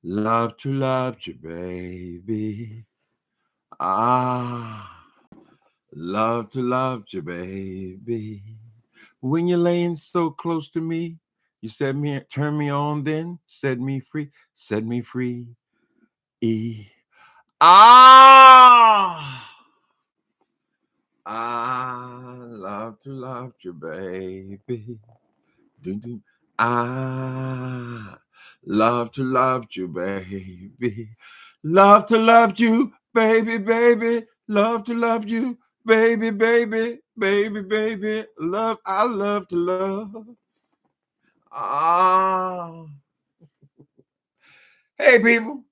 Love to love you, baby. Love to love you, baby. When you're laying so close to me, you turn me on, then set me free, set me free. Ah, love to love you, baby. Dun, dun. Love to love you, baby. Love to love you, baby, baby. Love to love you, baby, baby, baby, baby. I love to love. Ah. Hey, people.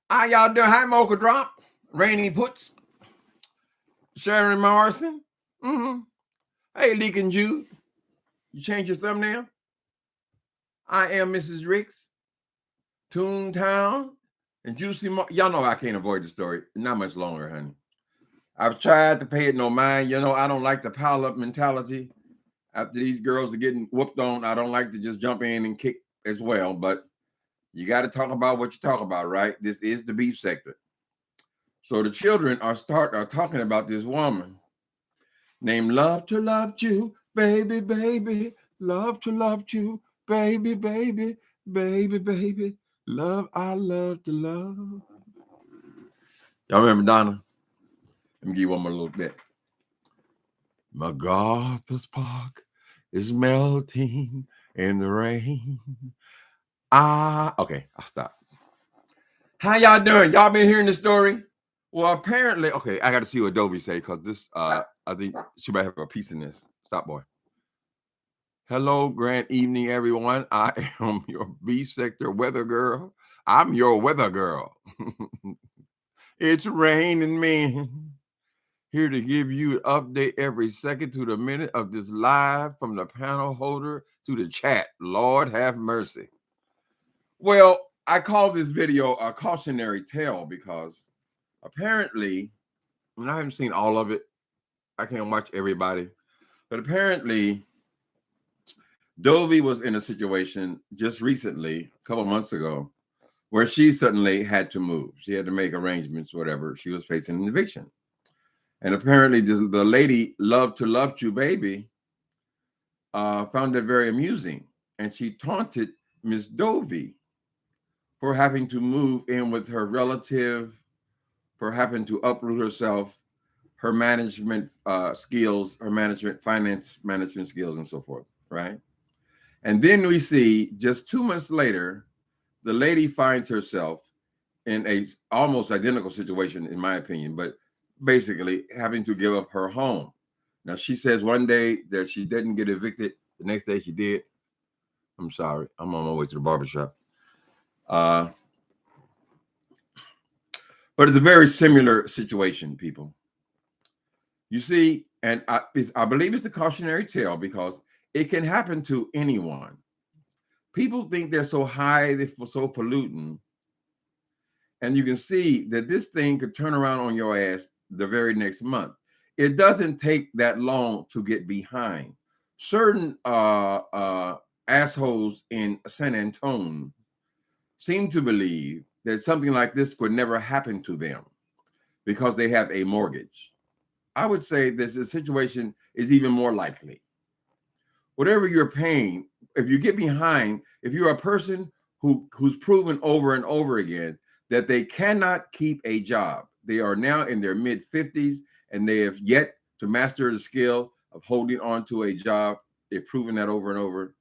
How y'all doing? Hi, Mocha Drop. Rainy Puts. Sharon Morrison. Mm-hmm. Hey, Leakin' Jude. You change your thumbnail? I am Mrs. Ricks. Toontown and Juicy. Y'all know I can't avoid the story. Not much longer, honey. I've tried to pay it no mind. You know, I don't like the pile up mentality. After these girls are getting whooped on, I don't like to just jump in and kick as well. But you got to talk about what you talk about, right? This is the beef sector. So the children are talking about this woman named Love to Love You, baby, baby. Love to love you, baby, baby, baby, baby. Love, I love to love. Y'all remember Donna? Let me give you one more little bit. MacArthur's Park is melting in the rain. Okay, I'll stop. How y'all doing? Y'all been hearing the story? Well, apparently, okay, I got to see what Adobe say because this, I think she might have a piece in this. Stop, boy. Hello, grand evening, everyone. I am your B sector weather girl. I'm your weather girl. It's raining men. Here to give you an update every second to the minute of this live from the panel holder to the chat. Lord have mercy. Well, I call this video a cautionary tale because apparently, and I haven't seen all of it. I can't watch everybody. But apparently, Dovey was in a situation just recently, a couple months ago, where she suddenly had to move. She had to make arrangements, whatever. She was facing an eviction. And apparently the lady Love to Love You Baby found it very amusing. And she taunted Miss Dovey for having to move in with her relative, for having to uproot herself, her management skills, her finance management skills, and so forth, right? And then we see just 2 months later, the lady finds herself in a almost identical situation, in my opinion, but basically having to give up her home. Now, she says one day that she didn't get evicted. The next day she did. I'm sorry. I'm on my way to the barbershop. But it's a very similar situation, people. You see, and I believe it's the cautionary tale because it can happen to anyone. People think they're so high, they're so polluting. And you can see that this thing could turn around on your ass the very next month. It doesn't take that long to get behind. Certain assholes in San Antonio seem to believe that something like this could never happen to them because they have a mortgage. I would say this situation is even more likely. Whatever you're paying, if you get behind, if you're a person who's proven over and over again that they cannot keep a job, they are now in their mid-50s and they have yet to master the skill of holding on to a job. They've proven that over and over.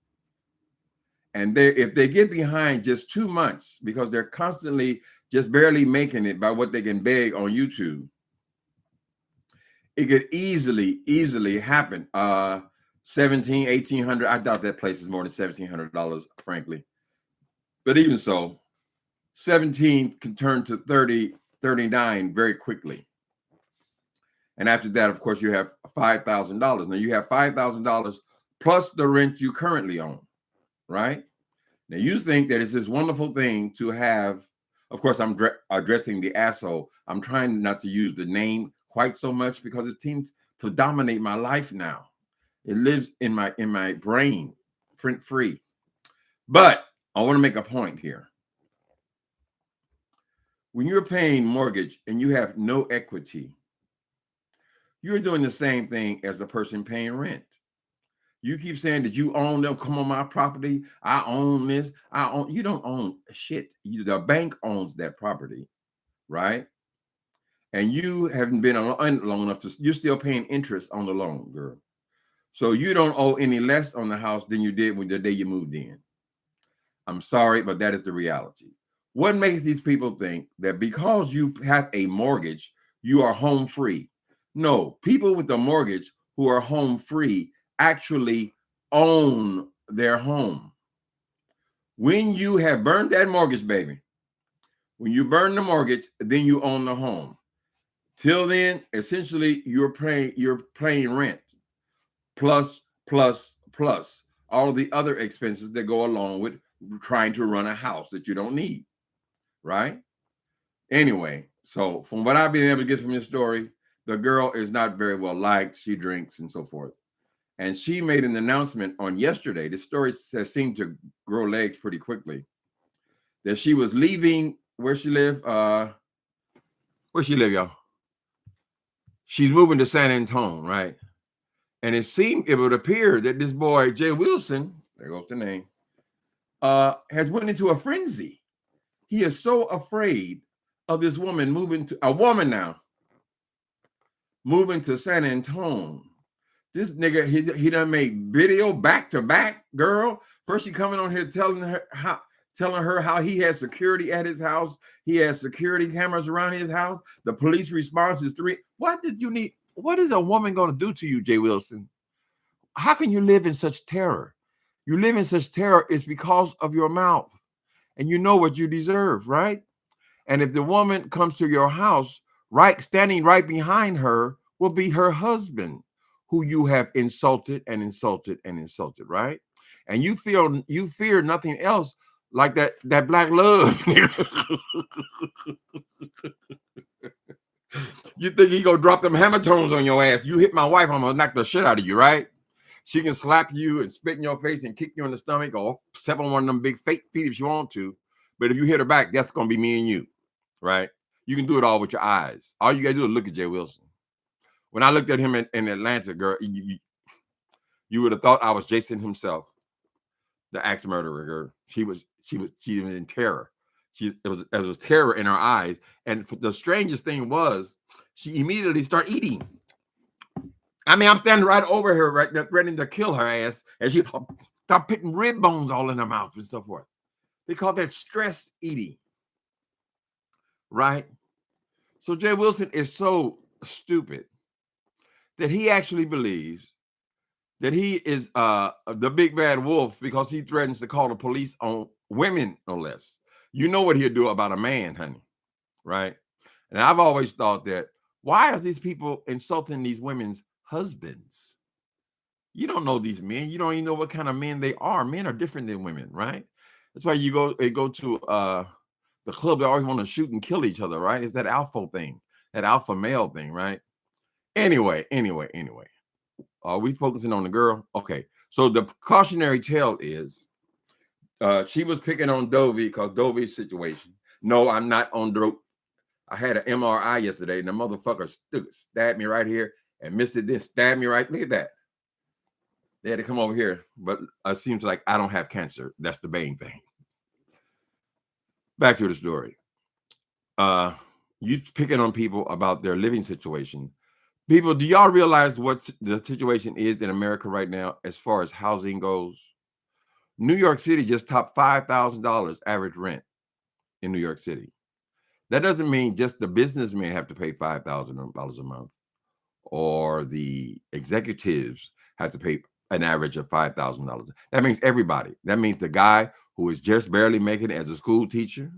And if they get behind just 2 months because they're constantly just barely making it by what they can beg on YouTube, it could easily happen. 1800. I doubt that place is more than $1,700, frankly. But even so, 17 can turn to 30, 39 very quickly. And after that, of course, you have $5,000. Now you have $5,000 plus the rent you currently own, right? Now, you think that it's this wonderful thing to have. Of course, I'm addressing the asshole. I'm trying not to use the name quite so much because it seems to dominate my life now. It lives in my brain, print free. But I want to make a point here. When you're paying mortgage and you have no equity, you're doing the same thing as the person paying rent. You keep saying that you own them. Come on my property. I own this. I own. You don't own shit. The bank owns that property, right? And you haven't been on long enough to. You're still paying interest on the loan, girl. So you don't owe any less on the house than you did when the day you moved in. I'm sorry, but that is the reality. What makes these people think that because you have a mortgage, you are home free? No, people with a mortgage who are home free actually own their home. When you have burned that mortgage, baby, when you burn the mortgage, then you own the home. Till then, essentially, you're paying rent plus all the other expenses that go along with trying to run a house that you don't need, right? Anyway, so from what I've been able to get from this story, the girl is not very well liked. She drinks and so forth. And she made an announcement on yesterday. This story has seemed to grow legs pretty quickly. That she was leaving where she lived. Where she live, y'all? She's moving to San Antonio, right? And it would appear that this boy, Jay Wilson, there goes the name, has went into a frenzy. He is so afraid of this woman moving to San Antonio. This nigga, he done made video back to back, girl. First, he coming on here telling her how he has security at his house. He has security cameras around his house. The police response is 3. What did you need? What is a woman going to do to you, Jay Wilson? How can you live in such terror? You live in such terror is because of your mouth. And you know what you deserve, right? And if the woman comes to your house, standing right behind her will be her husband, who you have insulted, right? And you fear nothing else like that black love. You think he gonna drop them hammer tones on your ass? You hit my wife, I'm gonna knock the shit out of you, right? She can slap you and spit in your face and kick you in the stomach or step on one of them big fake feet if you want to. But if you hit her back, that's gonna be me and you, right? You can do it all with your eyes. All you gotta do is look at Jay Wilson. When I looked at him in Atlanta, girl, you would have thought I was Jason himself, the axe murderer, girl. She was in terror. It was terror in her eyes. And the strangest thing was, she immediately started eating. I mean, I'm standing right over her, right, ready to kill her ass, and she started putting rib bones all in her mouth and so forth. They call that stress eating, right? So Jay Wilson is so stupid that he actually believes that he is the big bad wolf because he threatens to call the police on women, no less. You know what he'll do about a man, honey, right? And I've always thought that, why are these people insulting these women's husbands? You don't know these men. You don't even know what kind of men they are. Men are different than women, right? That's why you go to the club. They always want to shoot and kill each other, right? It's that alpha thing, that alpha male thing, right? Anyway. Are we focusing on the girl? Okay. So the cautionary tale is she was picking on Dovey because Dovey's situation. No, I'm not on dope. I had an MRI yesterday, and the motherfucker stabbed me right here and missed it. Then stabbed me right. Look at that. They had to come over here, but it seems like I don't have cancer. That's the main thing. Back to the story. You picking on people about their living situation. People, do y'all realize what the situation is in America right now as far as housing goes? New York City just topped $5,000 average rent in New York City. That doesn't mean just the businessmen have to pay $5,000 a month, or the executives have to pay an average of $5,000. That means everybody. That means the guy who is just barely making it as a school teacher.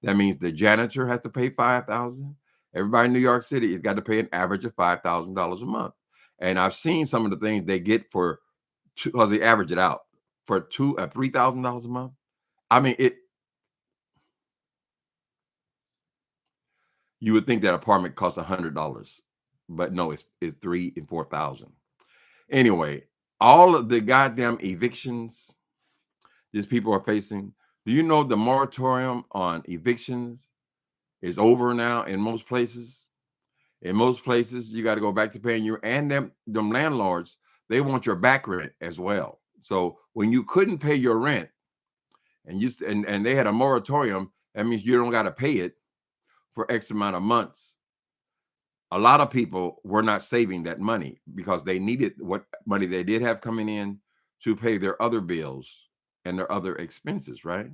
That means the janitor has to pay $5,000. Everybody in New York City has got to pay an average of $5,000 a month. And I've seen some of the things they get because they average it out for $3,000 a month. I mean, you would think that apartment costs $100, but no, it's $3,000 and $4,000. Anyway, all of the goddamn evictions these people are facing. Do you know the moratorium on evictions is over now in most places? In most places, you got to go back to paying your and them landlords. They want your back rent as well. So when you couldn't pay your rent, and they had a moratorium, that means you don't got to pay it for X amount of months. A lot of people were not saving that money because they needed what money they did have coming in to pay their other bills and their other expenses, right?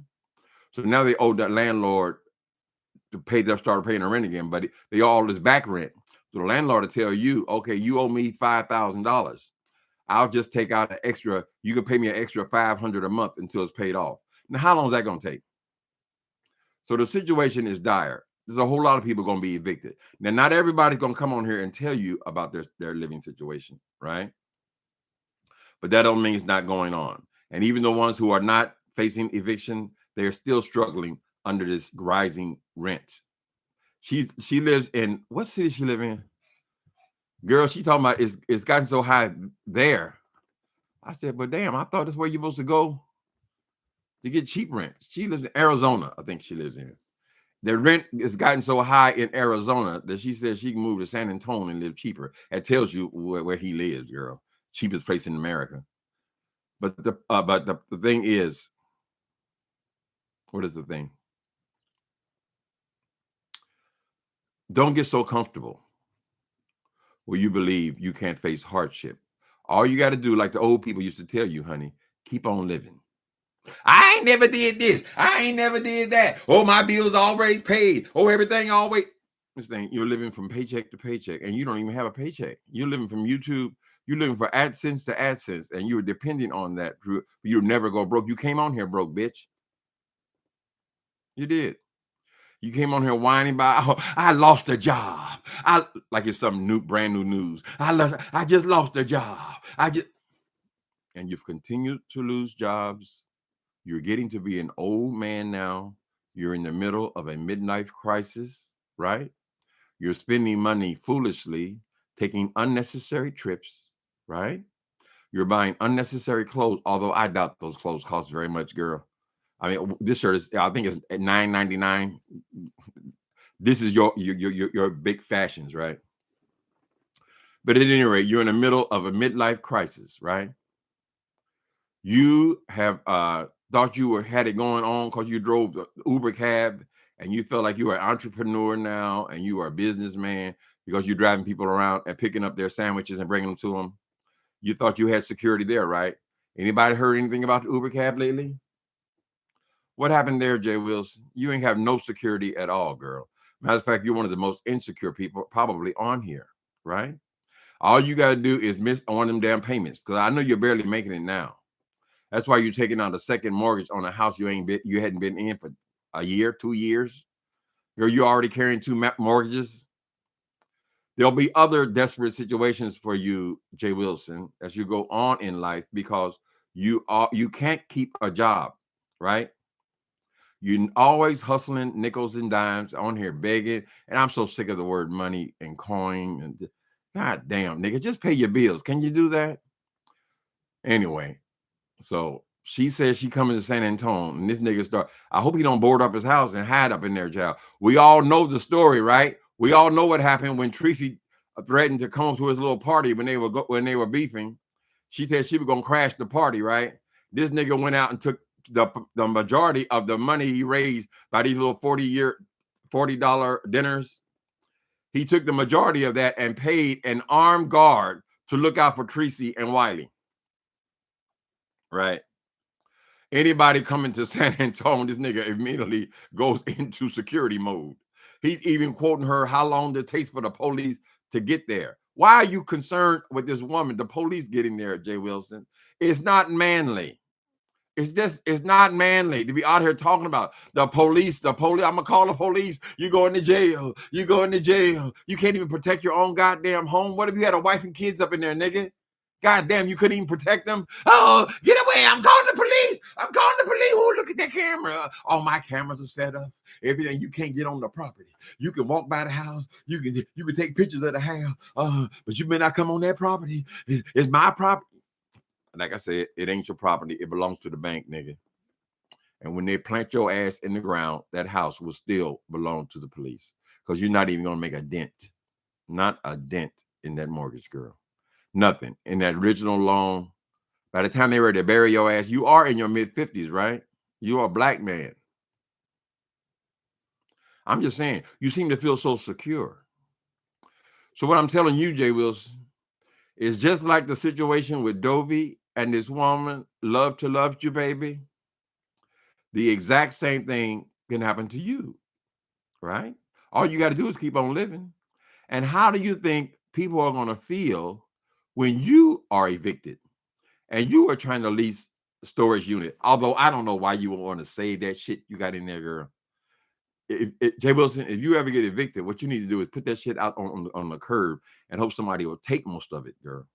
So now they owe that landlord to pay. They started paying the rent again, but they all this back rent. So the landlord will tell you, okay, you owe me $5,000. I'll just take out an extra. You can pay me an extra $500 a month until it's paid off. Now, how long is that going to take? So the situation is dire. There's a whole lot of people going to be evicted. Now, not everybody's going to come on here and tell you about their living situation, right? But that don't mean it's not going on. And even the ones who are not facing eviction, they're still struggling under this rising rent. She lives in, what city she live in? Girl, she talking about it's gotten so high there. I said, but damn, I thought that's where you're supposed to go to get cheap rent. She lives in Arizona, I think she lives in. The rent has gotten so high in Arizona that she says she can move to San Antonio and live cheaper. That tells you where he lives, girl. Cheapest place in America. But the thing is, what is the thing? Don't get so comfortable where you believe you can't face hardship. All you got to do, like the old people used to tell you, honey, keep on living. I ain't never did this. I ain't never did that. Oh, my bills always paid. Oh, everything always. This thing, you're living from paycheck to paycheck, and you don't even have a paycheck. You're living from YouTube. You're living for AdSense to AdSense, and you're depending on that. You'll never go broke. You came on here broke, bitch. You did. You came on here whining about, oh, I lost a job. Like it's some brand new news. I just lost a job. And you've continued to lose jobs. You're getting to be an old man now. You're in the middle of a midlife crisis, right? You're spending money foolishly, taking unnecessary trips, right? You're buying unnecessary clothes, although I doubt those clothes cost very much, girl. I mean, this shirt is, I think it's at $9.99. This is your big fashions, right? But at any rate, you're in the middle of a midlife crisis, right? You have thought you had it going on because you drove the Uber cab and you felt like you were an entrepreneur now and you are a businessman because you're driving people around and picking up their sandwiches and bringing them to them. You thought you had security there, right? Anybody heard anything about the Uber cab lately? What happened there, Jay Wilson? You ain't have no security at all, girl. Matter of fact, you're one of the most insecure people probably on here, right? All you got to do is miss on them damn payments because I know you're barely making it now. That's why you're taking out a second mortgage on a house you hadn't been in for a year, 2 years. Girl, you're already carrying 2 mortgages. There'll be other desperate situations for you, Jay Wilson, as you go on in life because you can't keep a job, right? You're always hustling nickels and dimes on here begging. And I'm so sick of the word money and coin. And God damn, nigga, just pay your bills. Can you do that? Anyway, so she says she coming to San Antonio and this nigga I hope he don't board up his house and hide up in there, child. We all know the story, right? We all know what happened when Tracy threatened to come to his little party when they were beefing. She said she was going to crash the party, right? This nigga went out and took the majority of the money he raised by these little $40 dinners. He took the majority of that and paid an armed guard to look out for Tracy and Wiley. Right? Anybody coming to San Antonio, this nigga immediately goes into security mode. He's even quoting her how long it takes for the police to get there. Why are you concerned with this woman, the police getting there, Jay Wilson? It's not manly. It's not manly to be out here talking about the police. I'm gonna call the police. You going to jail. You going to jail. You can't even protect your own goddamn home. What if you had a wife and kids up in there, nigga? God damn, you couldn't even protect them. Oh, get away. I'm calling the police. I'm calling the police. Oh, look at that camera. All my cameras are set up. Everything. You can't get on the property. You can walk by the house. You can take pictures of the house. But you may not come on that property. It's my property. Like I said, it ain't your property. It belongs to the bank, nigga. And when they plant your ass in the ground, that house will still belong to the police because you're not even going to make a dent. Not a dent in that mortgage, girl. Nothing. In that original loan, by the time they were to bury your ass, you are in your mid-50s, right? You are a black man. I'm just saying, you seem to feel so secure. So what I'm telling you, Jay Wilson, is just like the situation with Dovey and this woman, love you, baby. The exact same thing can happen to you, right? All you got to do is keep on living. And how do you think people are going to feel when you are evicted and you are trying to lease a storage unit? Although I don't know why you would want to say that shit you got in there, girl. Jay Wilson, if you ever get evicted, what you need to do is put that shit out on the curb and hope somebody will take most of it, girl.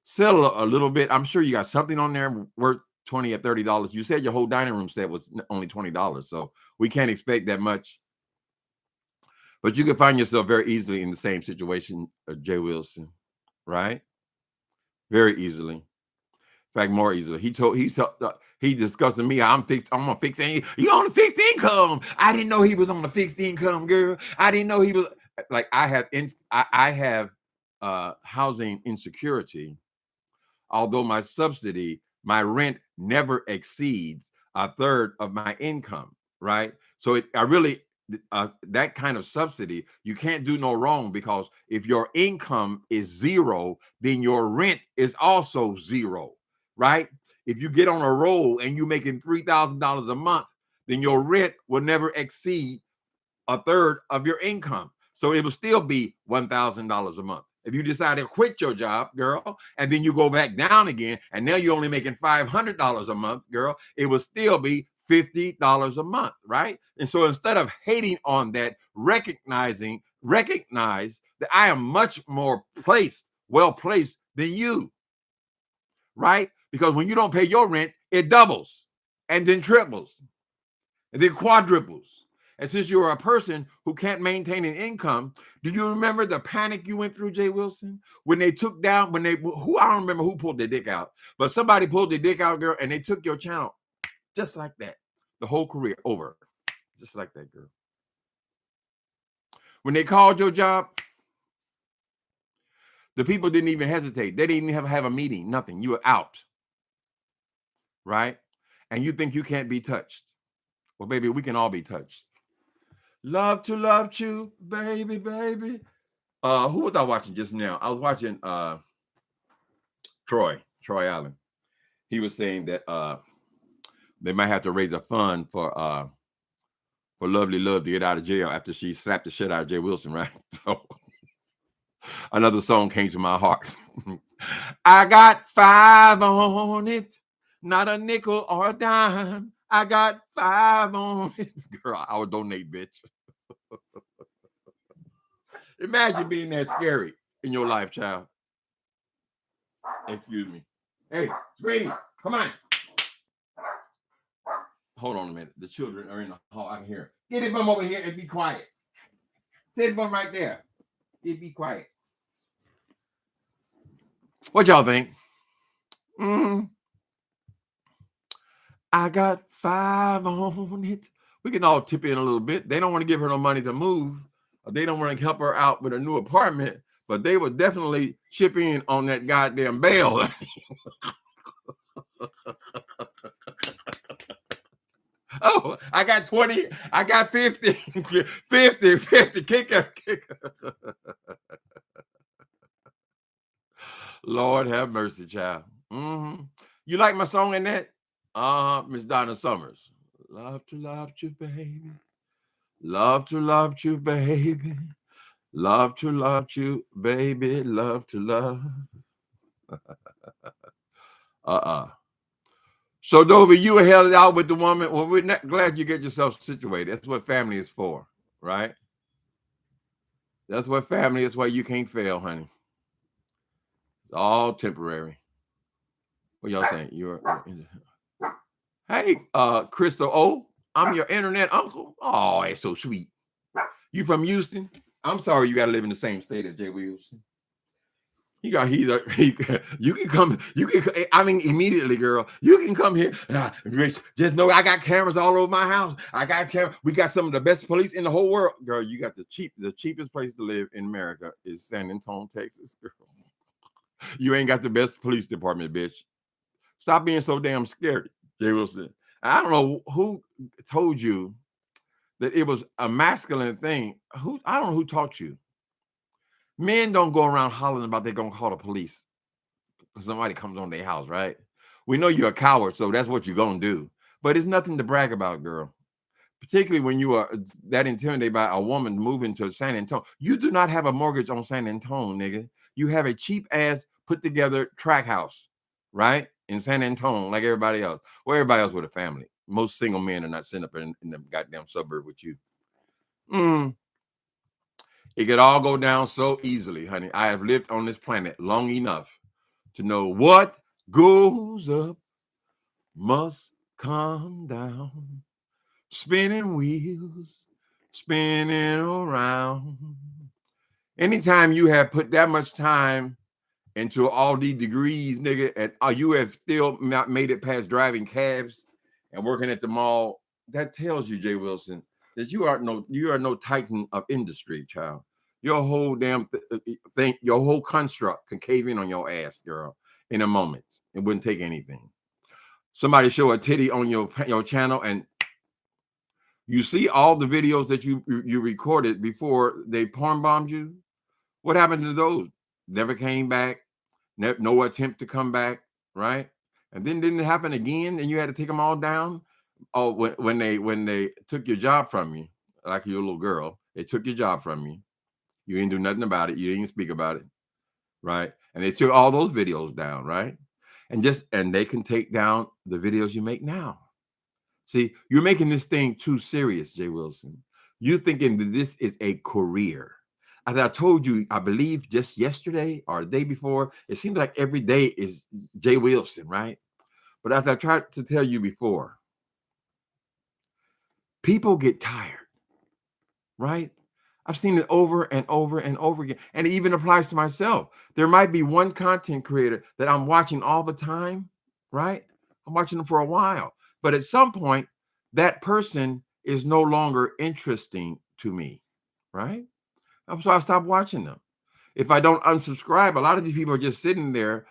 Sell a little bit. I'm sure you got something on there worth $20 or $30. You said your whole dining room set was only $20, so we can't expect that much. But you can find yourself very easily in the same situation, Jay Wilson, right? Very easily. In fact, more easily. He discussed to me, I'm on fixed income. You on a fixed income? I didn't know he was on a fixed income, girl. I didn't know he was like I have housing insecurity. Although my subsidy, my rent never exceeds a third of my income, right? So that kind of subsidy, you can't do no wrong because if your income is zero, then your rent is also zero, right? If you get on a roll and you're making $3,000 a month, then your rent will never exceed a third of your income. So it will still be $1,000 a month. If you decide to quit your job, girl, and then you go back down again, and now you're only making $500 a month, girl, it will still be $50 a month, right? And so instead of hating on that, recognize that I am much more well placed than you, right? Because when you don't pay your rent, it doubles and then triples and then quadruples. And since you're a person who can't maintain an income, do you remember the panic you went through, Jay Wilson? When they took down, I don't remember who pulled their dick out, but somebody pulled their dick out, girl, and they took your channel just like that. The whole career over, just like that, girl. When they called your job, the people didn't even hesitate. They didn't even have a meeting, nothing. You were out, right? And you think you can't be touched. Well, baby, we can all be touched. Love you, baby, baby. Who was I watching just now? I was watching Troy Allen. He was saying that they might have to raise a fund for Lovely Love to get out of jail after she slapped the shit out of Jay Wilson, right? So another song came to my heart. I got 5 on it, not a nickel or a dime. I got 5 on it. Girl, I would donate, bitch. Imagine being that scary in your life, child. Excuse me. Hey, Sweetie, come on. Hold on a minute. The children are in the hall. I can hear. Get it bum over here and be quiet. Get it bum right there. Be quiet. What y'all think? I got 5 on it. We can all tip in a little bit. They don't want to give her no money to move. They don't want to help her out with a new apartment, but they would definitely chip in on that goddamn bail. Oh, I got 20. I got 50. 50. Kick her. Lord have mercy, child. You like my song in that? Miss Donna Summers. Love you, baby. Love you, baby. Love you, baby. Love. So, Dovey, you held it out with the woman. Well, we're not glad you get yourself situated. That's what family is for, right? That's what family is. Why you can't fail, honey. It's all temporary. What y'all saying? Hey, Crystal O, I'm your internet uncle. Oh, that's so sweet. You from Houston? I'm sorry you got to live in the same state as Jay Wilson. You can come. You can. I mean, immediately, girl. You can come here. Just know I got cameras all over my house. I got cameras. We got some of the best police in the whole world, girl. You got the cheapest place to live in America is San Antonio, Texas, girl. You ain't got the best police department, bitch. Stop being so damn scared, Jay Wilson. I don't know who told you that it was a masculine thing. I don't know who taught you. Men don't go around hollering about they're gonna call the police. Somebody comes on their house, right? We know you're a coward, so that's what you're gonna do. But it's nothing to brag about, girl. Particularly when you are that intimidated by a woman moving to San Antonio. You do not have a mortgage on San Antonio, nigga. You have a cheap ass put together track house, right? In San Antonio, like everybody else. Well, everybody else with a family. Most single men are not sitting up in the goddamn suburb with you. It could all go down so easily, honey. I have lived on this planet long enough to know what goes up must come down. Spinning wheels, spinning around. Anytime you have put that much time into all these degrees, nigga, and you have still not made it past driving cabs and working at the mall, that tells you, Jay Wilson, that you are no titan of industry, child. Your whole damn thing, your whole construct can cave in on your ass, girl, in a moment. It wouldn't take anything. Somebody show a titty on your channel, and you see all the videos that you recorded before they porn bombed you. What happened to those? Never came back. No attempt to come back, right? And then didn't it happen again, and you had to take them all down. Oh, when they took your job from you, like your little girl, they took your job from you. You didn't do nothing about it. You didn't speak about it, right? And they took all those videos down, right? And they can take down the videos you make now. See, you're making this thing too serious, Jay Wilson. You're thinking that this is a career. As I told you, I believe just yesterday or the day before, it seems like every day is Jay Wilson, right? But as I tried to tell you before, people get tired, right? I've seen it over and over and over again. And it even applies to myself. There might be one content creator that I'm watching all the time, right? I'm watching them for a while. But at some point, that person is no longer interesting to me, right? So I stopped watching them. If I don't unsubscribe, a lot of these people are just sitting there.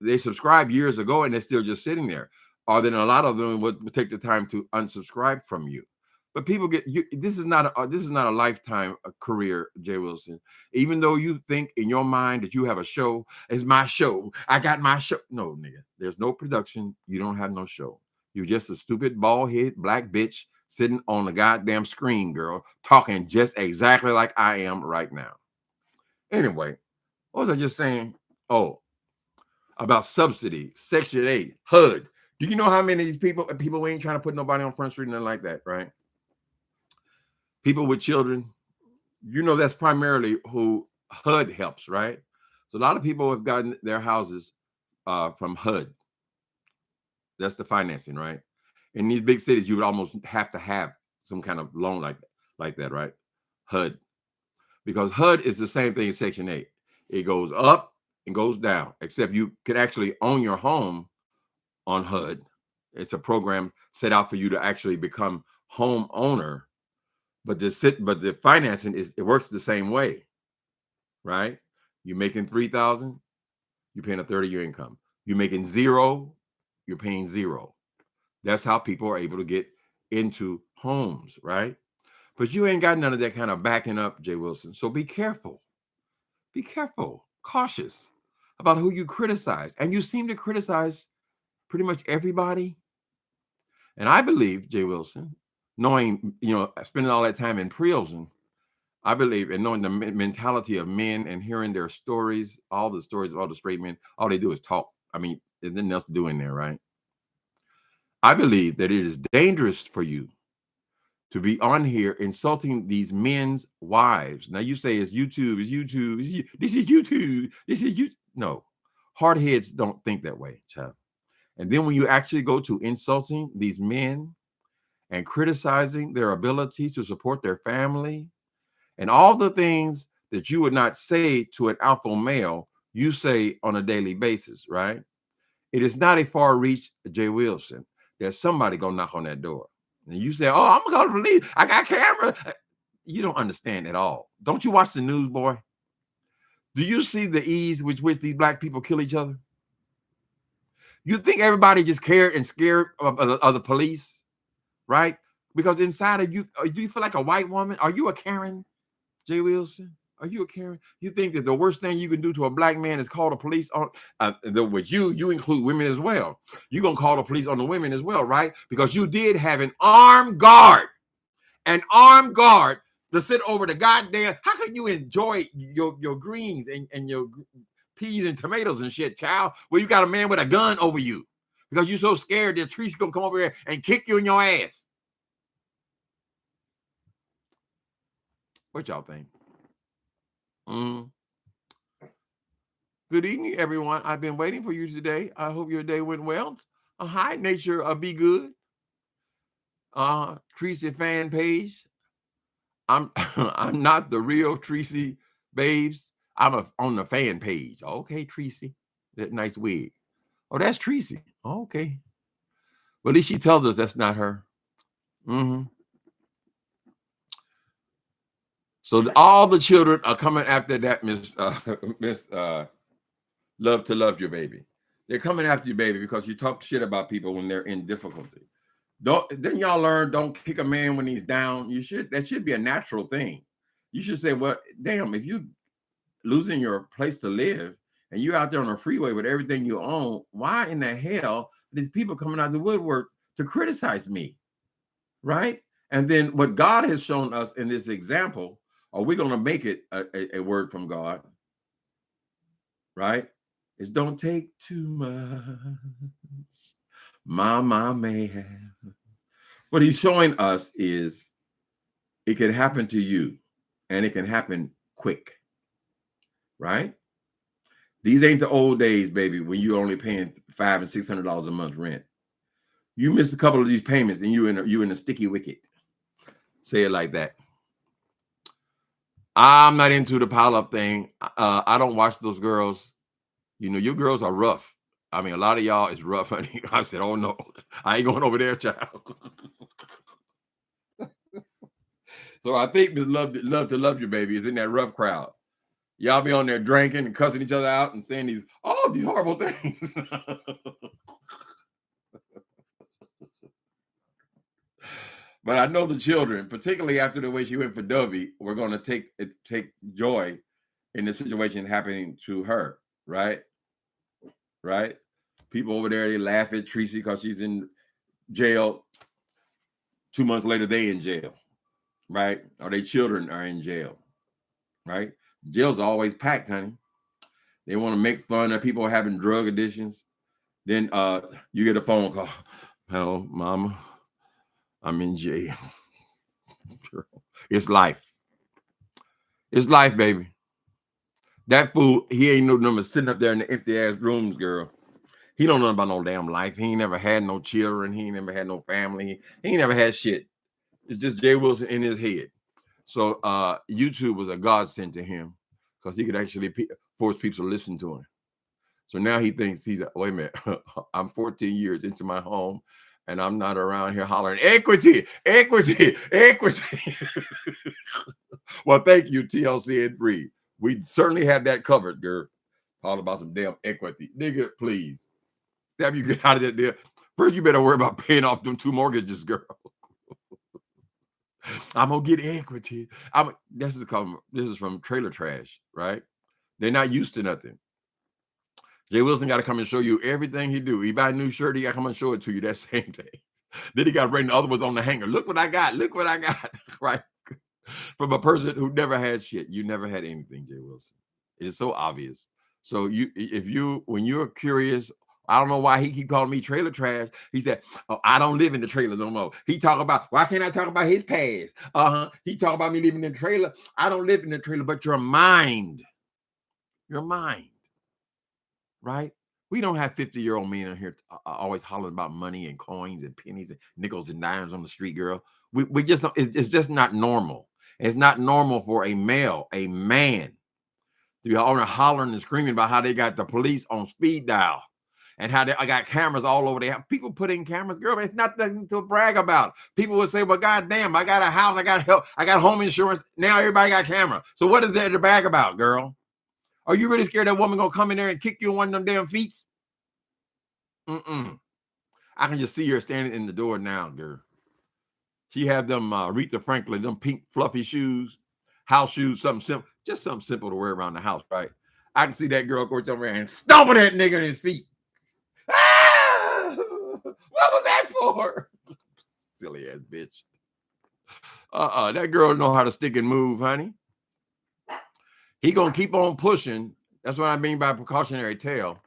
They subscribed years ago and they're still just sitting there. Or then a lot of them would take the time to unsubscribe from you. But people get you. This is not a lifetime career, Jay Wilson. Even though you think in your mind that you have a show, it's my show. I got my show. No, nigga. There's no production. You don't have no show. You're just a stupid bald head black bitch sitting on the goddamn screen, girl, talking just exactly like I am right now. Anyway, what was I just saying? Oh, about subsidy, Section 8, HUD. Do you know how many of these people ain't trying to put nobody on Front Street and nothing like that, right? People with children, you know that's primarily who HUD helps, right? So a lot of people have gotten their houses from HUD. That's the financing, right? In these big cities, you would almost have to have some kind of loan like that, right? HUD. Because HUD is the same thing as Section 8. It goes up and goes down, except you can actually own your home on HUD. It's a program set out for you to actually become homeowner. But the financing it works the same way, right? You're making $3,000, you're paying a third of your income. You're making zero, you're paying zero. That's how people are able to get into homes, right? But you ain't got none of that kind of backing up, Jay Wilson. So be careful. Be careful, cautious about who you criticize. And you seem to criticize pretty much everybody. And I believe, Jay Wilson, knowing, spending all that time in prison, I believe, and knowing the mentality of men and hearing their stories, all the stories of all the straight men, all they do is talk. I mean, there's nothing else to do in there, right? I believe that it is dangerous for you to be on here insulting these men's wives. Now you say it's YouTube, this is YouTube, this is you. No, Hard heads don't think that way, child. And then when you actually go to insulting these men and criticizing their ability to support their family and all the things that you would not say to an alpha male, you say on a daily basis, right? It is not a far reach, Jay Wilson. There's somebody gonna knock on that door. And you say, oh, I'm gonna believe I got camera. You don't understand at all. Don't you watch the news, boy? Do you see the ease with which these black people kill each other? You think everybody just cared and scared of the police, right? Because inside of you, do you feel like a white woman? Are you a Karen, Jay Wilson? Are you a Karen? You think that the worst thing you can do to a black man is call the police on? With you include women as well. You're gonna call the police on the women as well, right? Because you did have an armed guard to sit over the goddamn. How can you enjoy your greens and your peas and tomatoes and shit, child? Well, you got a man with a gun over you because you're so scared that Tree's gonna come over here and kick you in your ass. What y'all think? Good evening, everyone. I've been waiting for you today. I hope your day went well. Hi, Nature. Be good. Tracy fan page. I'm I'm not the real Tracy babes. I'm on the fan page. Okay, Tracy. That nice wig. Oh, that's Tracy. Okay. Well, at least she tells us that's not her. So all the children are coming after that, Miss Love to Love Your Baby. They're coming after you, baby, because you talk shit about people when they're in difficulty. Then y'all learn, don't kick a man when he's down. That should be a natural thing. You should say, well, damn, if you losing your place to live and you're out there on the freeway with everything you own, why in the hell are these people coming out of the woodwork to criticize me? Right? And then what God has shown us in this example, are we going to make it a word from God? Right? Is don't take too much. Mama may have. What he's showing us is it can happen to you and it can happen quick. Right? These ain't the old days, baby, when you're only paying $500 and $600 a month rent. You miss a couple of these payments and you're in a sticky wicket. Say it like that. I'm not into the pile-up thing. I don't watch those girls. You know, your girls are rough. I mean, a lot of y'all is rough. I said, oh, no. I ain't going over there, child. So I think Miss Love to Love You, baby, is in that rough crowd. Y'all be on there drinking and cussing each other out and saying these horrible things. But I know the children, particularly after the way she went for Dovey, we're going to take joy in the situation happening to her, right? Right? People over there, they laugh at Tracy because she's in jail. 2 months later, they in jail, right? Or their children are in jail, right? Jail's always packed, honey. They want to make fun of people having drug addictions. Then you get a phone call. Hello, mama. I'm in jail. It's life. It's life, baby. That fool, he ain't no number sitting up there in the empty ass rooms, girl. He don't know about no damn life. He ain't never had no children. He ain't never had no family. He ain't never had shit. It's just Jay Wilson in his head. So YouTube was a godsend to him because he could actually force people to listen to him. So now he thinks wait a minute, I'm 14 years into my home and I'm not around here hollering, equity, equity, equity. Well, thank you, TLC and 3. We certainly had that covered, girl. All about some damn equity. Nigga, please. Have you get out of that deal. First, you better worry about paying off them 2 mortgages, girl. I'm gonna get equity. This is from Trailer Trash, right? They're not used to nothing. Jay Wilson got to come and show you everything he do. He buy a new shirt, he got to come and show it to you that same day. Then he got to bring the other ones on the hanger. Look what I got. Look what I got. Right? From a person who never had shit. You never had anything, Jay Wilson. It is so obvious. So when you're curious, I don't know why he keep calling me trailer trash. He said, oh, I don't live in the trailer no more. He talk about, why can't I talk about his past? He talk about me living in the trailer. I don't live in the trailer, but your mind. right? We don't have 50-year-old men in here always hollering about money and coins and pennies and nickels and dimes on the street, girl. We just don't, it's just not normal. It's not normal for a man, to be on hollering and screaming about how they got the police on speed dial and how I got cameras all over. They have people put in cameras, girl, but it's nothing to brag about. People would say, well, goddamn, I got a house, I got help, I got home insurance. Now everybody got camera. So what is there to brag about, girl? Are you really scared that woman gonna come in there and kick you in one of them damn feet? I can just see her standing in the door now, girl. She had them Aretha Franklin, them pink fluffy shoes, house shoes, something simple, just something simple to wear around the house, right? I can see that girl go over there and stomping that nigga in his feet. Ah! What was that for? Silly ass bitch. That girl know how to stick and move, honey. He gonna keep on pushing. That's what I mean by precautionary tale.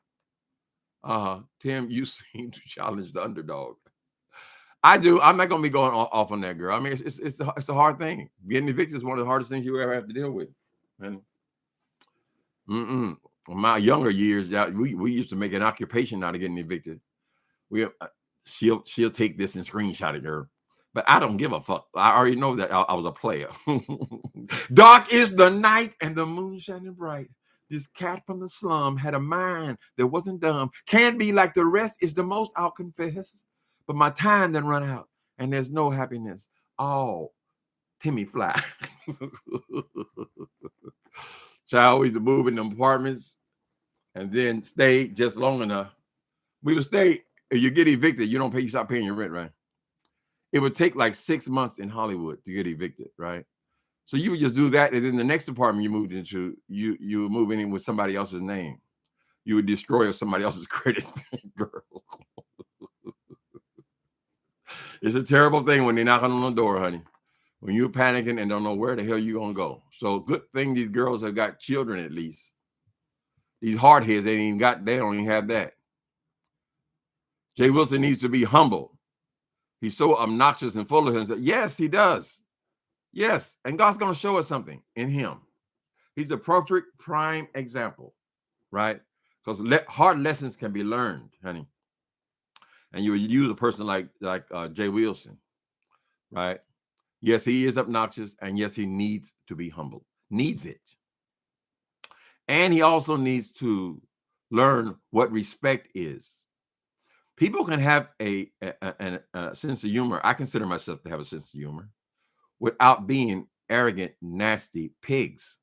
Tim, you seem to challenge the underdog. I do. I'm not gonna be going off on that girl. I mean, it's a hard thing. Getting evicted is one of the hardest things you ever have to deal with. And in my younger years, we used to make an occupation out of getting evicted. She'll take this and screenshot it, girl. But I don't give a fuck. I already know that I was a player. Dark is the night and the moon shining bright. This cat from the slum had a mind that wasn't dumb. Can't be like the rest is the most, I'll confess. But my time done run out and there's no happiness. Oh, Timmy Fly. Child, we used to move in them apartments and then stay just long enough. We would stay. If you get evicted, you stop paying your rent, right? It would take like 6 months in Hollywood to get evicted, right? So you would just do that, and then the next apartment you moved into, you would move in with somebody else's name. You would destroy somebody else's credit, girl. It's a terrible thing when they're knocking on the door, honey. When you're panicking and don't know where the hell you're gonna go. So good thing these girls have got children at least. These hardheads, they don't even have that. Jay Wilson needs to be humble. He's so obnoxious and full of himself. Yes, he does. Yes, and God's going to show us something in him. He's a perfect prime example, right? Because hard lessons can be learned, honey. And you would use a person like Jay Wilson, right? Yes, he is obnoxious, and yes, he needs to be humble. Needs it. And he also needs to learn what respect is. People can have a sense of humor. I consider myself to have a sense of humor without being arrogant, nasty pigs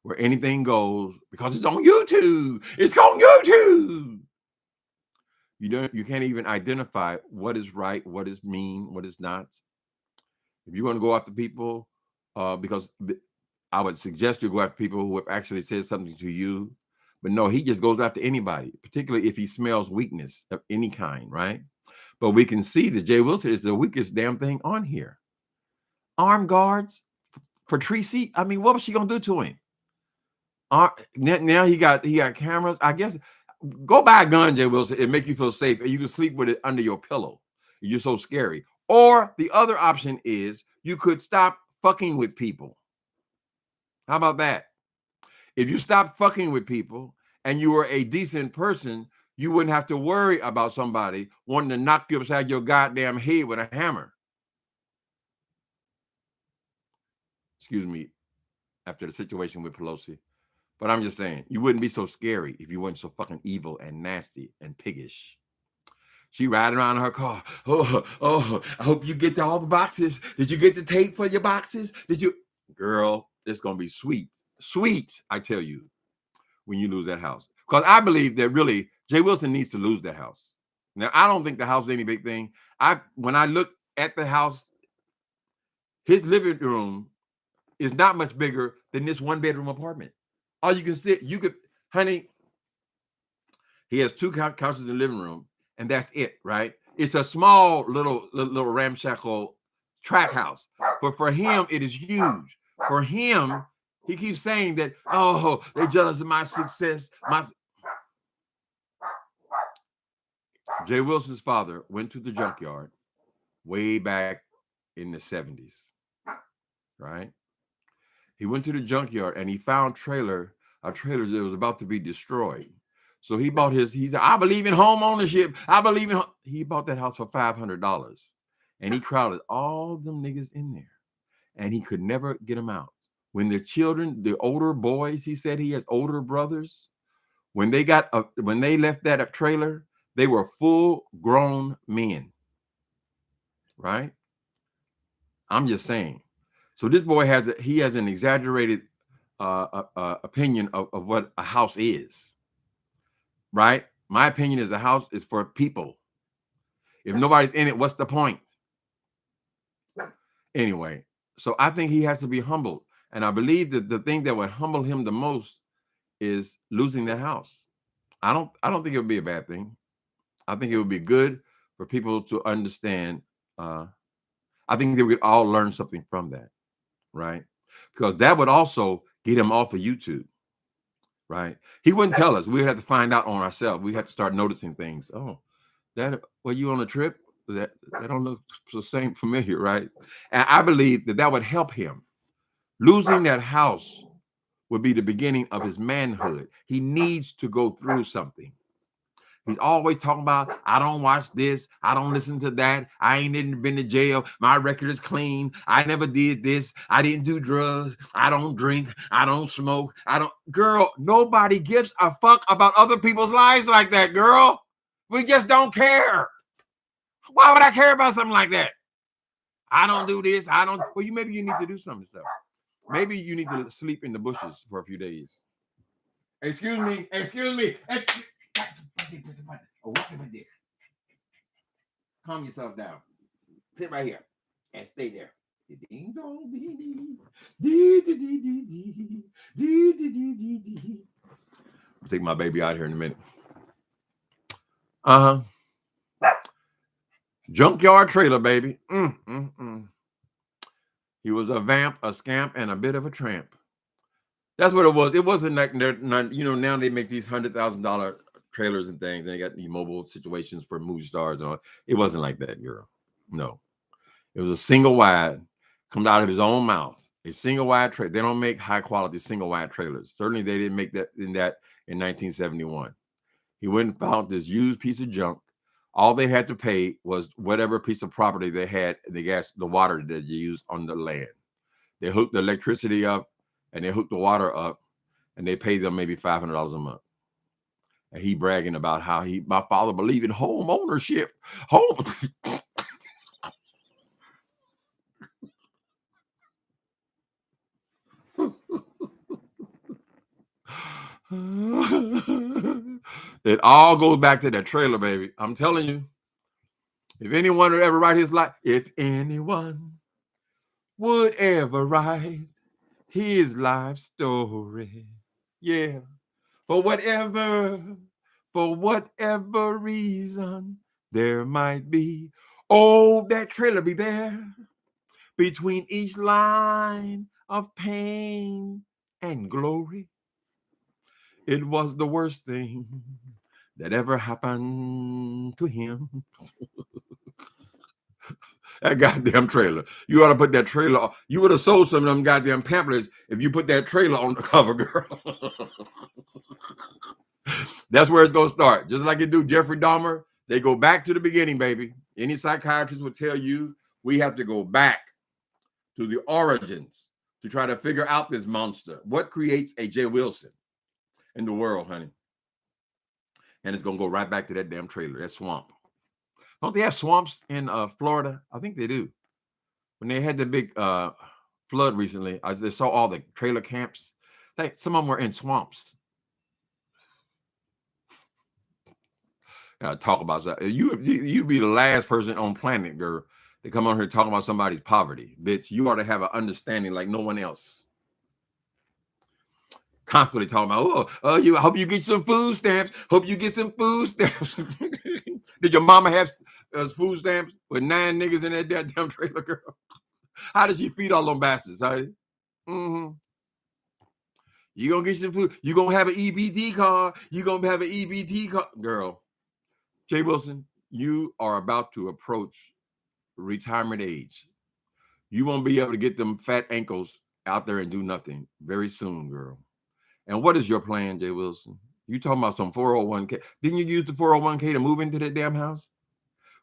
where anything goes because it's on YouTube. It's on YouTube. You can't even identify what is right, what is mean, what is not. If you want to go after people, because I would suggest you go after people who have actually said something to you. But no, he just goes after anybody, particularly if he smells weakness of any kind, right? But we can see that Jay Wilson is the weakest damn thing on here. Armed guards for Tracy. I mean, what was she gonna do to him? Now he got cameras. I guess go buy a gun, Jay Wilson. It make you feel safe, and you can sleep with it under your pillow. You're so scary. Or the other option is you could stop fucking with people. How about that? If you stop fucking with people and you were a decent person, you wouldn't have to worry about somebody wanting to knock you upside your goddamn head with a hammer. Excuse me, after the situation with Pelosi. But I'm just saying, you wouldn't be so scary if you weren't so fucking evil and nasty and piggish. She riding around in her car. Oh, I hope you get to all the boxes. Did you get the tape for your boxes? Did you? Girl, it's going to be sweet. Sweet, I tell you, when you lose that house. Because I believe that really, Jay Wilson needs to lose that house. Now, I don't think the house is any big thing. When I look at the house, his living room is not much bigger than this one-bedroom apartment. All you can sit, honey, he has 2 couches in the living room, and that's it, right? It's a small little ramshackle track house. But for him, it is huge. For him, he keeps saying that, oh, they're jealous of my success. Jay Wilson's father went to the junkyard way back in the 70s, right? He went to the junkyard and he found a trailer that was about to be destroyed. So he bought he said, I believe in home ownership. He bought that house for $500. And he crowded all them niggas in there. And he could never get them out. When the children, the older boys, he said he has older brothers. When they left that trailer, they were full grown men. Right? I'm just saying. So this boy has an exaggerated opinion of what a house is. Right? My opinion is a house is for people. If nobody's in it, what's the point? Anyway, so I think he has to be humbled. And I believe that the thing that would humble him the most is losing that house. I don't think it would be a bad thing. I think it would be good for people to understand. I think they would all learn something from that, right? Because that would also get him off of YouTube, right? He wouldn't tell us. We'd have to find out on ourselves. We have to start noticing things. Oh, were you on a trip? That don't look the same familiar, right? And I believe that would help him. Losing that house would be the beginning of his manhood. He needs to go through something. He's always talking about, I don't watch this. I don't listen to that. I ain't been to jail. My record is clean. I never did this. I didn't do drugs. I don't drink. I don't smoke. Girl, nobody gives a fuck about other people's lives like that, girl. We just don't care. Why would I care about something like that? I don't do this. Maybe you need to do some stuff. Maybe you need to sleep in the bushes for a few days. Excuse me. Calm yourself down. Sit right here and stay there. I'll take my baby out here in a minute. Junkyard trailer, baby. He was a vamp, a scamp, and a bit of a tramp. That's what it was. It wasn't like, now they make these $100,000 trailers and things, and they got these mobile situations for movie stars and all. It wasn't like that, girl. No. It was a single wide, comes out of his own mouth. A single wide trailer. They don't make high quality single wide trailers. Certainly they didn't make that in 1971. He went and found this used piece of junk. All they had to pay was whatever piece of property they had, the water that you use on the land. They hooked the electricity up and they hooked the water up, and they paid them maybe $500 a month. And he bragging about how my father believed in home ownership. It all goes back to that trailer, baby. I'm telling you, if anyone would ever write his life, if anyone would ever write his life story, yeah, for whatever reason there might be, that trailer be there between each line of pain and glory. It was the worst thing that ever happened to him. That goddamn trailer. You ought to put that trailer. You would have sold some of them goddamn pamphlets if you put that trailer on the cover, girl. That's where it's going to start. Just like it do Jeffrey Dahmer. They go back to the beginning, baby. Any psychiatrist would tell you we have to go back to the origins to try to figure out this monster. What creates a Jay Wilson in the world, honey? And it's going to go right back to that damn trailer, that swamp. Don't they have swamps in Florida? I think they do. When they had the big flood recently, I saw all the trailer camps. Like some of them were in swamps. Talk about that. You be the last person on planet, girl, to come on here talking about somebody's poverty. Bitch, you ought to have an understanding like no one else. Constantly talking about, I hope you get some food stamps. Hope you get some food stamps. Did your mama have food stamps with 9 niggas in that damn trailer, girl? How did she feed all them bastards, huh? You gonna get some food. You gonna have an EBT card. You gonna have an EBT card, girl. Jay Wilson, you are about to approach retirement age. You won't be able to get them fat ankles out there and do nothing very soon, girl. And what is your plan, Jay Wilson? You talking about some 401k? Didn't you use the 401k to move into that damn house?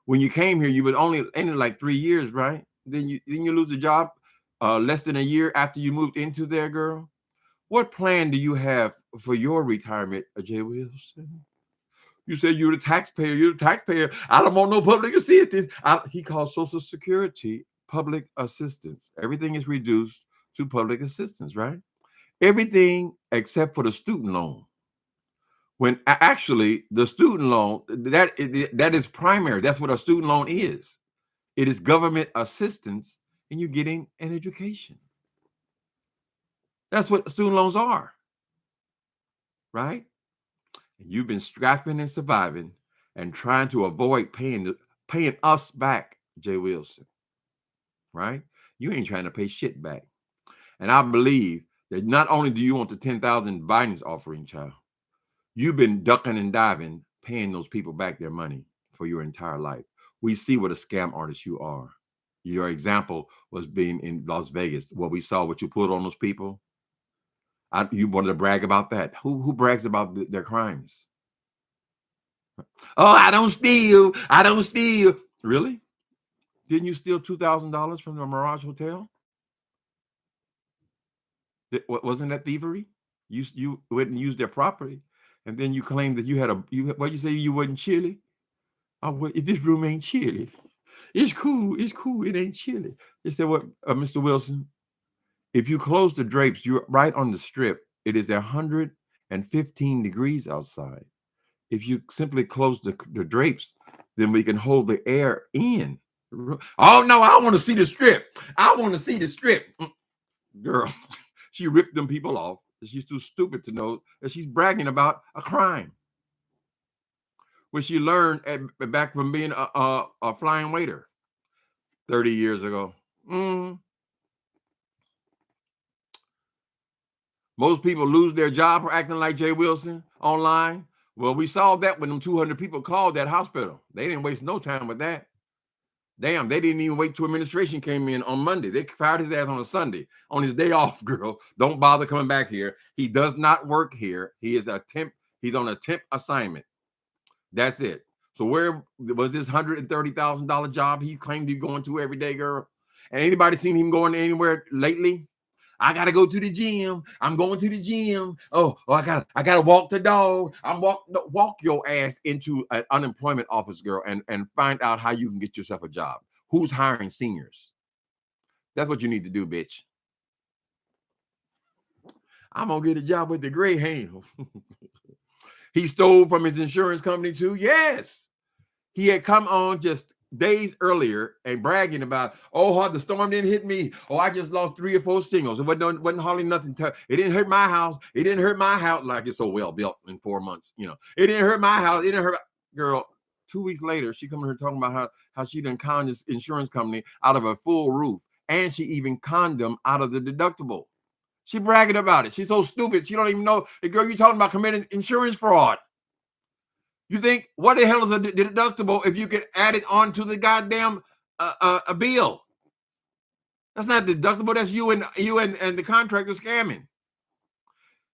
When you came here, you would only in like 3 years, right? Didn't you lose a job less than a year after you moved into there, girl? What plan do you have for your retirement, Jay Wilson? You said you're the taxpayer. You're the taxpayer. I don't want no public assistance. He calls Social Security public assistance. Everything is reduced to public assistance, right? Everything except for the student loan. When actually the student loan, that is primary. That's what a student loan is. It is government assistance and you're getting an education. That's what student loans are, right? And you've been scrapping and surviving and trying to avoid paying us back, Jay Wilson, right? You ain't trying to pay shit back. And I believe that not only do you want the 10,000 Biden's offering, child, you've been ducking and diving, paying those people back their money for your entire life. We see what a scam artist you are. Your example was being in Las Vegas. What we saw, what you put on those people. You wanted to brag about that. Who brags about their crimes? Oh, I don't steal. I don't steal. Really? Didn't you steal $2,000 from the Mirage Hotel? Wasn't that thievery? You went and used their property, and then you claimed that you had what you say you wasn't chilly? This room ain't chilly. It's cool. It's cool. It ain't chilly. They said, what, Mr. Wilson? If you close the drapes, you're right on the strip. It is 115 degrees outside. If you simply close the drapes, then we can hold the air in. Oh, no, I want to see the strip. I want to see the strip. Girl, she ripped them people off. She's too stupid to know that she's bragging about a crime, which she learned back from being a flying waiter 30 years ago. Most people lose their job for acting like Jay Wilson online. Well, we saw that when them 200 people called that hospital. They didn't waste no time with that. Damn, they didn't even wait till administration came in on Monday. They fired his ass on a Sunday, on his day off, girl. Don't bother coming back here. He does not work here. He is he's on a temp assignment. That's it. So where was this $130,000 job he claimed he's going to every day, girl? And anybody seen him going anywhere lately? I gotta go to the gym. I'm going to the gym. Oh, I gotta walk the dog. Walk your ass into an unemployment office, girl, and find out how you can get yourself a job. Who's hiring seniors? That's what you need to do, bitch. I'm gonna get a job with the Greyhound. He stole from his insurance company too. Yes, he had come on just days earlier and bragging about, oh, the storm didn't hit me. Oh, I just lost 3 or 4 shingles. It wasn't hardly nothing. It didn't hurt my house. It didn't hurt my house. Like it's so well built in 4 months. You know, it didn't hurt my house. It didn't hurt. Girl, 2 weeks later, she come here talking about how she done conned this insurance company out of a full roof. And she even conned them out of the deductible. She bragging about it. She's so stupid. She don't even know. The girl, you talking about committing insurance fraud. You think, what the hell is a deductible if you could add it on to the goddamn a bill? That's not deductible. That's you and the contractor scamming.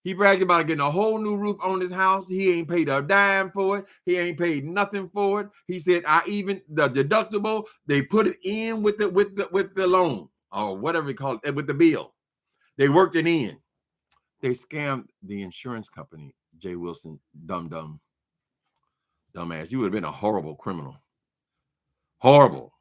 He bragged about getting a whole new roof on his house. He ain't paid a dime for it. He ain't paid nothing for it. He said, the deductible, they put it in with the loan or whatever you call it, with the bill. They worked it in. They scammed the insurance company, Jay Wilson, dumbass. You would have been a horrible criminal. Horrible.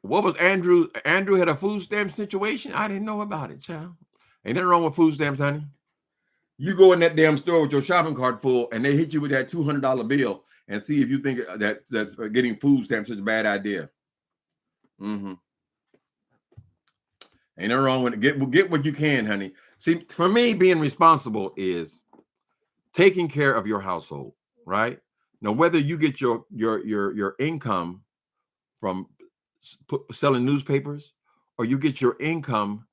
What was Andrew? Andrew had a food stamp situation. I didn't know about it, child. Ain't nothing wrong with food stamps, honey. You go in that damn store with your shopping cart full, and they hit you with that $200 bill, and see if you think that's getting food stamps is a bad idea. Mm-hmm. Ain't nothing wrong with it. Get what you can, honey. See, for me, being responsible is taking care of your household, right? Now, whether you get your income from selling newspapers, or you get your income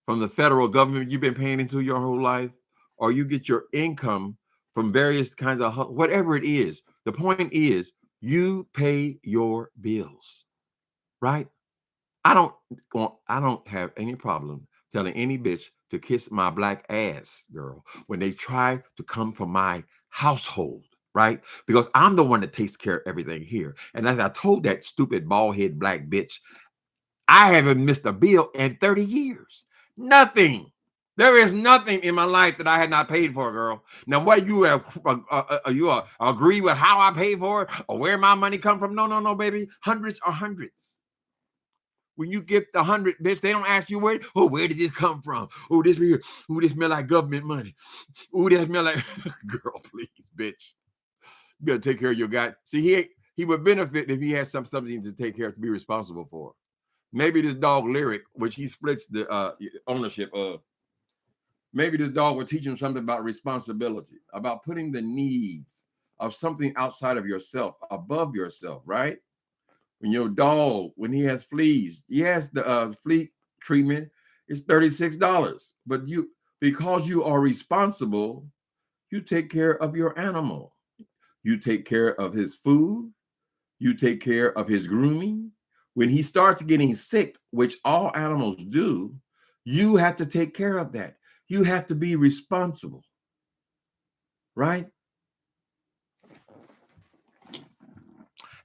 from the federal government you've been paying into your whole life, or you get your income from various kinds of, whatever it is. The point is you pay your bills, right? I don't have any problem telling any bitch to kiss my black ass, girl, when they try to come from my household, right? Because I'm the one that takes care of everything here. And as I told that stupid bald-head black bitch, I haven't missed a bill in 30 years. Nothing. There is nothing in my life that I had not paid for, girl. Now, what you have, agree with how I pay for it or where my money come from? No, no, no, baby. Hundreds are hundreds. When you get the 100, bitch, they don't ask you where did this come from? Oh, this here. Oh, this smell like government money. Oh, that smell like, girl, please, bitch. You gotta take care of your guy. See, he would benefit if he has something to take care of, to be responsible for. Maybe this dog Lyric, which he splits the ownership of, maybe this dog will teach him something about responsibility, about putting the needs of something outside of yourself above yourself, right? When your dog, when he has fleas, yes, the flea treatment is $36. But because you are responsible, you take care of your animal. You take care of his food. You take care of his grooming. When he starts getting sick, which all animals do, you have to take care of that. You have to be responsible, right?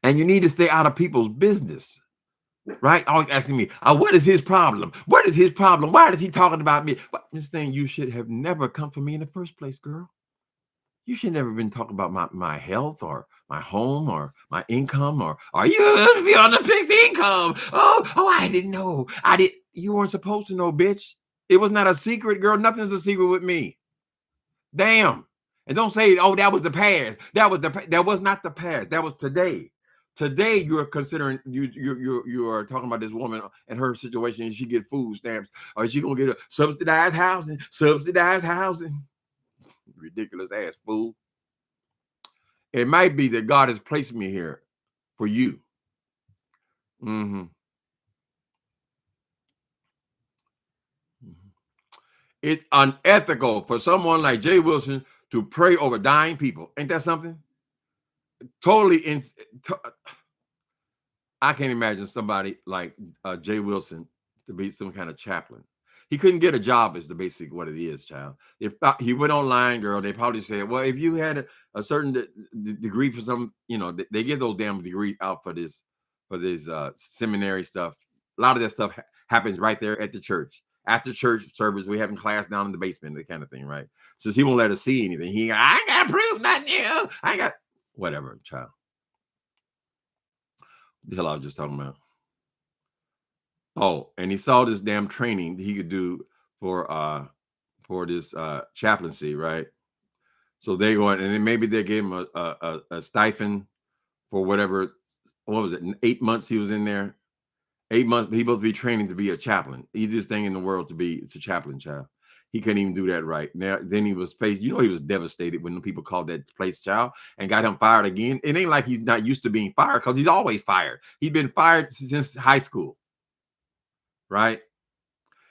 And you need to stay out of people's business, right? Always asking me, what is his problem? What is his problem? Why is he talking about me? But this thing, you should have never come for me in the first place, girl. You should never been talking about my health or my home or my income or are you gonna be on the fixed income? Oh, I didn't know. You weren't supposed to know, bitch. It was not a secret, girl. Nothing's a secret with me. Damn. And don't say, oh, that was the past. That was not the past. That was today. Today you are considering you are talking about this woman and her situation, and she get food stamps, or is she gonna get a subsidized housing? Ridiculous ass fool. It might be that God has placed me here for you. It's unethical for someone like Jay Wilson to pray over dying people. Ain't that something? Totally. I can't imagine somebody like Jay Wilson to be some kind of chaplain. He couldn't get a job, is the basic what it is, child. If he went online, girl, they probably said, well, if you had a certain degree for some, they give those damn degrees out for this seminary stuff. A lot of that stuff happens right there at the church. After church service, we having class down in the basement, that kind of thing, right? Since he won't let us see anything, I ain't got proof, nothing new. I got whatever, child. The hell I was just talking about. Oh, and he saw this damn training he could do for this chaplaincy, right? So they go and then maybe they gave him a stipend for whatever. What was it? 8 months he was in there. 8 months. He supposed to be training to be a chaplain. Easiest thing in the world to be. It's a chaplain, child. He couldn't even do that right. Now, then he was faced. He was devastated when the people called that place child and got him fired again. It ain't like he's not used to being fired, because he's always fired. He's been fired since high school, right?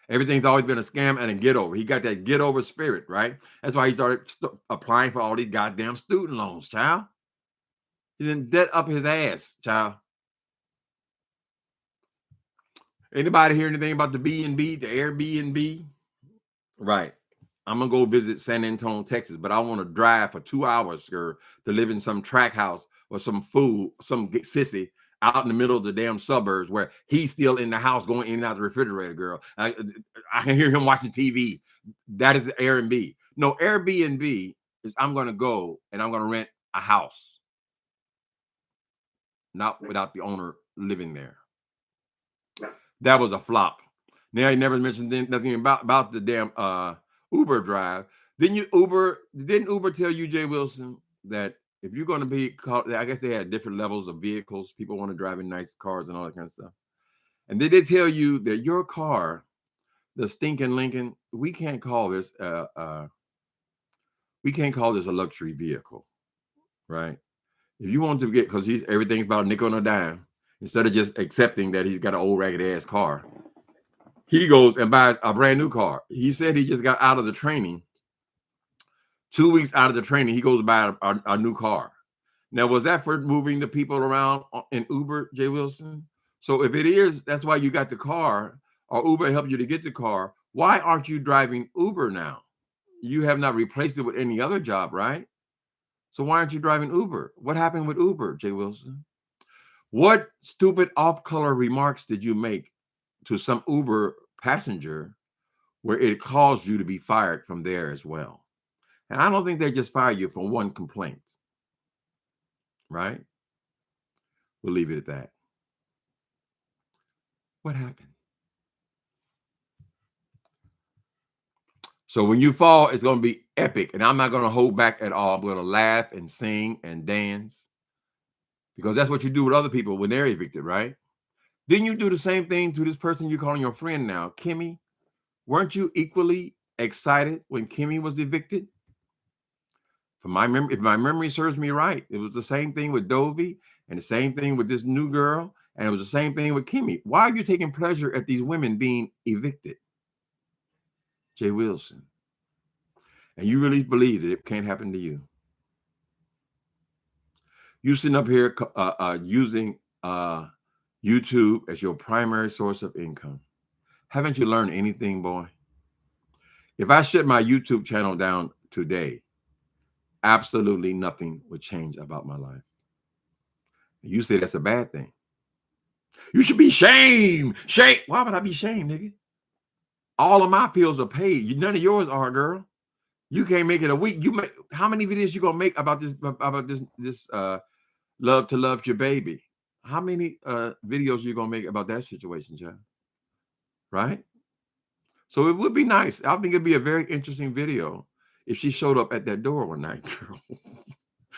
Everything's always been a scam and a get over. He got that get over spirit, right? That's why he started applying for all these goddamn student loans, child. He's in debt up his ass, child. Anybody hear anything about the B&B, the Airbnb? Right. I'm going to go visit San Antonio, Texas, but I want to drive for 2 hours, girl, to live in some track house or some fool, some sissy out in the middle of the damn suburbs where he's still in the house going in and out the refrigerator, girl. I can hear him watching TV. That is the Airbnb. No, Airbnb is I'm going to go and I'm going to rent a house, not without the owner living there. That was a flop. Now he never mentioned nothing about the damn Uber drive. Didn't Uber tell you, Jay Wilson, that if you're going to be called, I guess they had different levels of vehicles. People want to drive in nice cars and all that kind of stuff. And they did tell you that your car, the stinking Lincoln, we can't call this a luxury vehicle, right? If you want to get, because everything's about a nickel and a dime, instead of just accepting that he's got an old ragged ass car, he goes and buys a brand new car. He said he just got out of the training. 2 weeks out of the training, he goes to buy a new car. Now, was that for moving the people around in Uber, Jay Wilson? So if it is, that's why you got the car, or Uber helped you to get the car. Why aren't you driving Uber now? You have not replaced it with any other job, right? So why aren't you driving Uber? What happened with Uber, Jay Wilson? What stupid off-color remarks did you make to some Uber passenger where it caused you to be fired from there as well? And I don't think they just fire you for one complaint, right? We'll leave it at that. What happened? So when you fall, it's going to be epic. And I'm not going to hold back at all. I'm going to laugh and sing and dance because that's what you do with other people when they're evicted, right? Didn't you do the same thing to this person you're calling your friend now, Kimmy? Weren't you equally excited when Kimmy was evicted? If my memory serves me right, it was the same thing with Dovey and the same thing with this new girl, and it was the same thing with Kimmy. Why are you taking pleasure at these women being evicted? Jay Wilson. And you really believe that it can't happen to you? You sitting up here using YouTube as your primary source of income. Haven't you learned anything, boy? If I shut my YouTube channel down today, absolutely nothing would change about my life. You say that's a bad thing. You should be shamed. Shame. Why would I be shamed, nigga? All of my bills are paid. None of yours are, girl. You can't make it a week. You make how many videos you gonna make about this love to love your baby? How many videos you gonna make about that situation, child? Right? So it would be nice. I think it'd be a very interesting video if she showed up at that door one night, girl.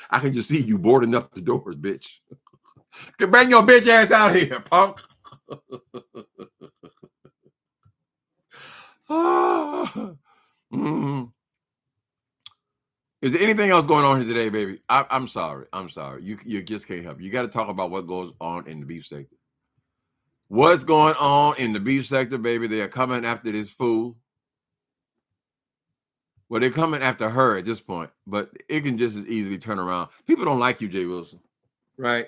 I can just see you boarding up the doors, bitch. Can bring your bitch ass out here, punk. Mm. Is there anything else going on here today, baby? I'm sorry. I'm sorry. You just can't help. You got to talk about what goes on in the beef sector. What's going on in the beef sector, baby? They are coming after this fool. Well, they're coming after her at this point, but it can just as easily turn around. People don't like you, Jay Wilson, right?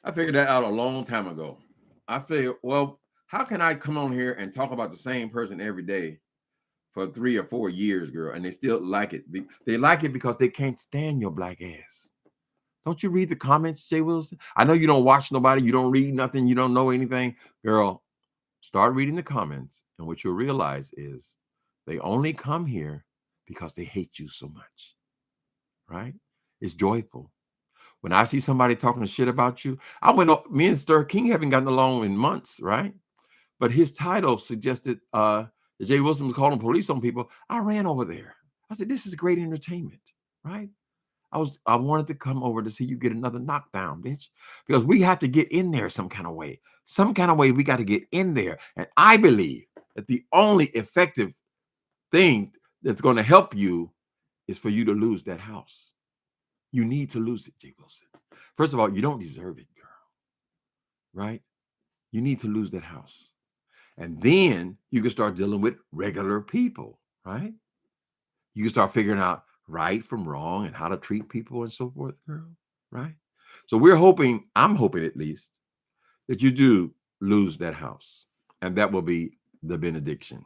I figured that out a long time ago. I figured, well, how can I come on here and talk about the same person every day for 3 or 4 years, girl, and they still like it? They like it because they can't stand your black ass. Don't you read the comments, Jay Wilson? I know you don't watch nobody, you don't read nothing, you don't know anything. Girl, start reading the comments, and what you'll realize is they only come here because they hate you so much, right? It's joyful. When I see somebody talking shit about you, me and Stir King haven't gotten along in months, right? But his title suggested that Jay Wilson was calling police on people. I ran over there. I said, this is great entertainment, right? I wanted to come over to see you get another knockdown, bitch, because we have to get in there some kind of way. Some kind of way we got to get in there. And I believe that the only effective thing that's going to help you is for you to lose that house. You need to lose it, Jay Wilson. First of all, you don't deserve it, girl, right? You need to lose that house. And then you can start dealing with regular people, right? You can start figuring out right from wrong and how to treat people and so forth, girl, right? So I'm hoping at least, that you do lose that house. And that will be the benediction.